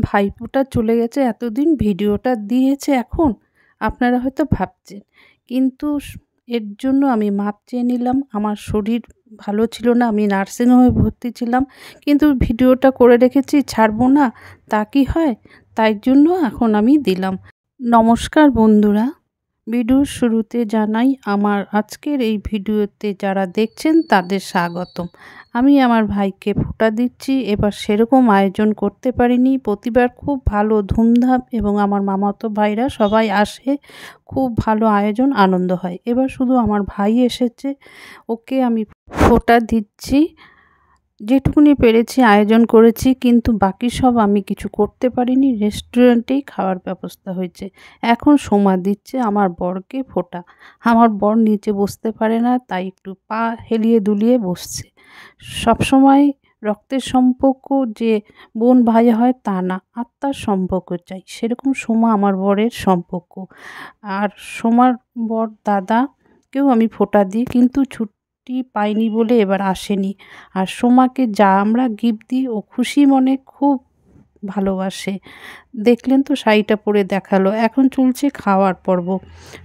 ভাইফোঁটা চলে গেছে এতদিন ভিডিওটা দিয়েছে এখন আপনারা হয়তো ভাবছেন, কিন্তু এর জন্য আমি মাপ চেয়ে নিলাম। আমার শরীর ভালো ছিল না, আমি নার্সিংহোমে ভর্তি ছিলাম, কিন্তু ভিডিওটা করে রেখেছি, ছাড়বো না তা কি হয়? তাই জন্য এখন আমি দিলাম। নমস্কার বন্ধুরা, ভিডিওর শুরুতে জানাই আমার আজকের এই ভিডিওতে যারা দেখছেন তাদের স্বাগতম। আমি আমার ভাইকে ফোঁটা দিচ্ছি। এবার সেরকম আয়োজন করতে পারিনি, প্রতিবার খুব ভালো ধুমধাম এবং আমার মামাতো ভাইরা সবাই আসে, খুব ভালো আয়োজন, আনন্দ হয়। এবার শুধু আমার ভাই এসেছে, ওকে আমি ফোঁটা দিচ্ছি। যেটুকুনি পেরেছি আয়োজন করেছি, কিন্তু বাকি সব আমি কিছু করতে পারিনি। রেস্টুরেন্টেই খাওয়ার ব্যবস্থা হয়েছে। এখন সোমা দিচ্ছে আমার বরকে ফোঁটা। আমার বর নিচে বসতে পারে না, তাই একটু পা হেলিয়ে দুলিয়ে বসছে। সবসময় রক্তের সম্পর্ক যে বোন ভাই হয় তা না, আত্মার সম্পর্ক চাই, সেরকম সোমা আমার বরের সম্পর্ক। আর সোমার বর দাদাকেও আমি ফোঁটা দিই, কিন্তু পাইনি বলে এবার আসেনি। আর সোমাকে যা আমরা গিফট দিই ও খুশি মনে খুব ভালোবাসে। দেখলেন তো শাড়িটা পরে দেখালো। এখন চলছে খাওয়ার পর্ব।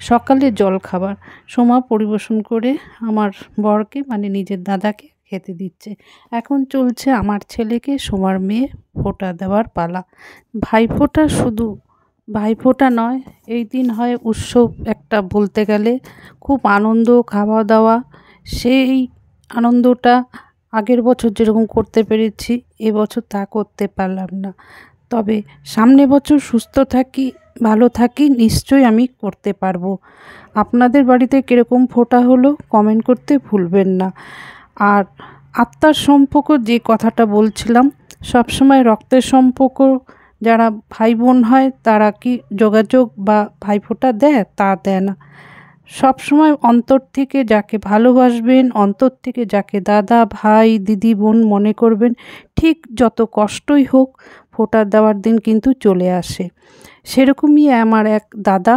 সকালে জল খাবার সোমা পরিবেশন করে আমার বরকে, মানে নিজের দাদাকে খেতে দিচ্ছে। এখন চলছে আমার ছেলেকে, সোমার মেয়ে, ফোঁটা দেওয়ার পালা। ভাইফোঁটা শুধু ভাইফোঁটা নয়, এই দিন হয় উৎসব একটা, বলতে গেলে খুব আনন্দ, খাওয়া দাওয়া। সেই আনন্দটা আগের বছর যেরকম করতে পেরেছি, এবছর তা করতে পারলাম না। তবে সামনে বছর সুস্থ থাকি, ভালো থাকি, নিশ্চয়ই আমি করতে পারবো। আপনাদের বাড়িতে কীরকম ফোঁটা হলো কমেন্ট করতে ভুলবেন না। আর আত্মার সম্পর্ক যে কথাটা বলছিলাম, সবসময় রক্তের সম্পর্ক যারা ভাই বোন হয় তারা কি যোগাযোগ বা ভাইফোঁটা দেয়? তা দেয় না। সবসময় অন্তর থেকে যাকে ভালোবাসবেন, অন্তর থেকে যাকে দাদা, ভাই, দিদি, বোন মনে করবেন, ঠিক যত কষ্টই হোক ফোঁটা দেওয়ার দিন কিন্তু চলে আসে। সেরকমই আমার এক দাদা,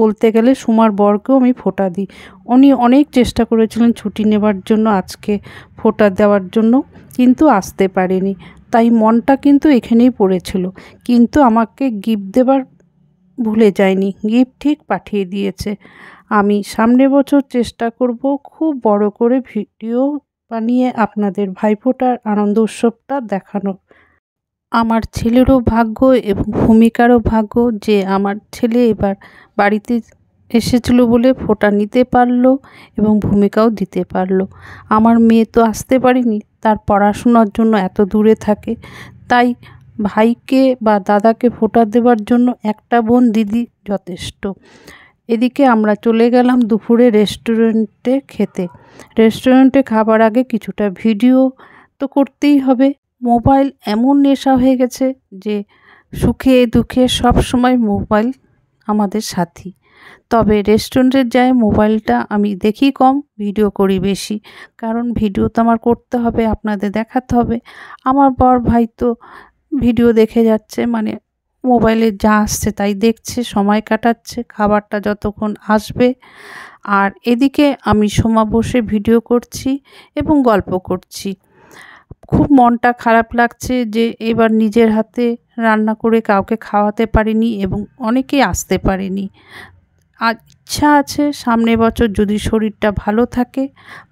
বলতে গেলে সোমার বরকেও আমি ফোঁটা দিই। উনি অনেক চেষ্টা করেছিলেন ছুটি নেবার জন্য, আজকে ফোঁটা দেওয়ার জন্য, কিন্তু আসতে পারেনি। তাই মনটা কিন্তু এখানেই পড়েছিল, কিন্তু আমাকে গিফট দেবার ভুলে যায়নি, গিফট ঠিক পাঠিয়ে দিয়েছে। আমি সামনের বছর চেষ্টা করব খুব বড় করে ভিডিও বানিয়ে আপনাদের ভাইফোঁটার আনন্দ উৎসবটা দেখানোর। আমার ছেলেরও ভাগ্য এবং ভূমিকারও ভাগ্য যে আমার ছেলে এবার বাড়িতে এসেছিল বলে ফোঁটা নিতে পারলো এবং ভূমিকাও দিতে পারলো। আমার মেয়ে তো আসতে পারেনি, তার পড়াশোনার জন্য এত দূরে থাকে, তাই ভাইকে বা দাদাকে ফোঁটা দেওয়ার জন্য একটা বোন দিদি যথেষ্ট। এদিকে আমরা চলে গেলাম দুপুরে রেস্টুরেন্টে খেতে। রেস্টুরেন্টে খাবার আগে কিছুটা ভিডিও তো করতেই হবে। মোবাইল এমন নেশা হয়ে গেছে যে সুখে দুঃখে সব সময় মোবাইল আমাদের সাথী। তবে রেস্টুরেন্টের যায় মোবাইলটা আমি দেখি কম, ভিডিও করি বেশি, কারণ ভিডিও তো আমার করতে হবে, আপনাদের দেখাতে হবে। আমার বর ভাই তো ভিডিও দেখে যাচ্ছে, মানে মোবাইলে যা আসছে তাই দেখছে, সময় কাটাচ্ছে, খাবারটা যতক্ষণ আসবে। আর এদিকে আমি সোমা বসে ভিডিও করছি এবং গল্প করছি। খুব মনটা খারাপ লাগছে যে এবার নিজের হাতে রান্না করে কাউকে খাওয়াতে পারিনি এবং অনেকেই আসতে পারেনি। আর ইচ্ছা আছে সামনের বছর যদি শরীরটা ভালো থাকে,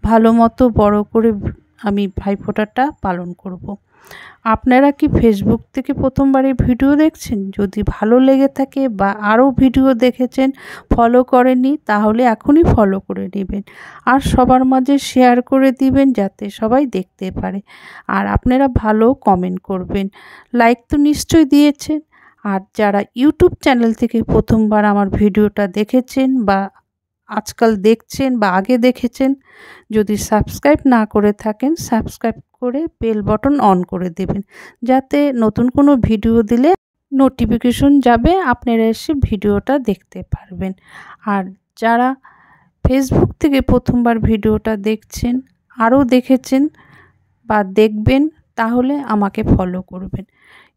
ভালো মতো বড় করে আমি ভাইফোঁটাটা পালন করব। আপনারা কি ফেসবুক থেকে প্রথমবারে ভিডিও দেখছেন? যদি ভালো লেগে থাকে বা আরও ভিডিও দেখেছেন ফলো করেননি, তাহলে এখনই ফলো করে নেবেন আর সবার মাঝে শেয়ার করে দিবেন যাতে সবাই দেখতে পারে। আর আপনারা ভালো কমেন্ট করবেন। লাইক তো নিশ্চয়ই দিয়েছেন। আর যারা ইউটিউব চ্যানেল থেকে প্রথমবার আমার ভিডিওটা দেখেছেন বা আজকাল দেখছেন বা আগে দেখেছেন, যদি সাবস্ক্রাইব না করে থাকেন, সাবস্ক্রাইব করে বেল বাটন অন করে দেবেন, যাতে নতুন কোনো ভিডিও দিলে নোটিফিকেশন যাবে, আপনারা এসে ভিডিওটা দেখতে পারবেন। আর যারা ফেসবুক থেকে প্রথমবার ভিডিওটা দেখছেন, আরও দেখেছেন বা দেখবেন, তাহলে আমাকে ফলো করবেন।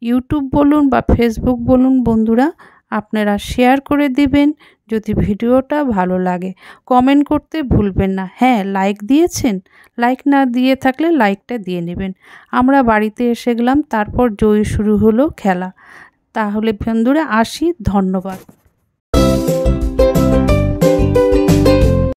ইউটিউব বলুন বা ফেসবুক বলুন বন্ধুরা, আপনারা শেয়ার করে দিবেন যদি ভিডিওটা ভালো লাগে। কমেন্ট করতে ভুলবেন না। হ্যাঁ, লাইক দিয়েছেন? লাইক না দিয়ে থাকলে লাইকটা দিয়ে নেবেন। আমরা বাড়িতে এসে গেলাম, তারপর শুরু হলো খেলা। তাহলে বন্ধুরা আসি, ধন্যবাদ।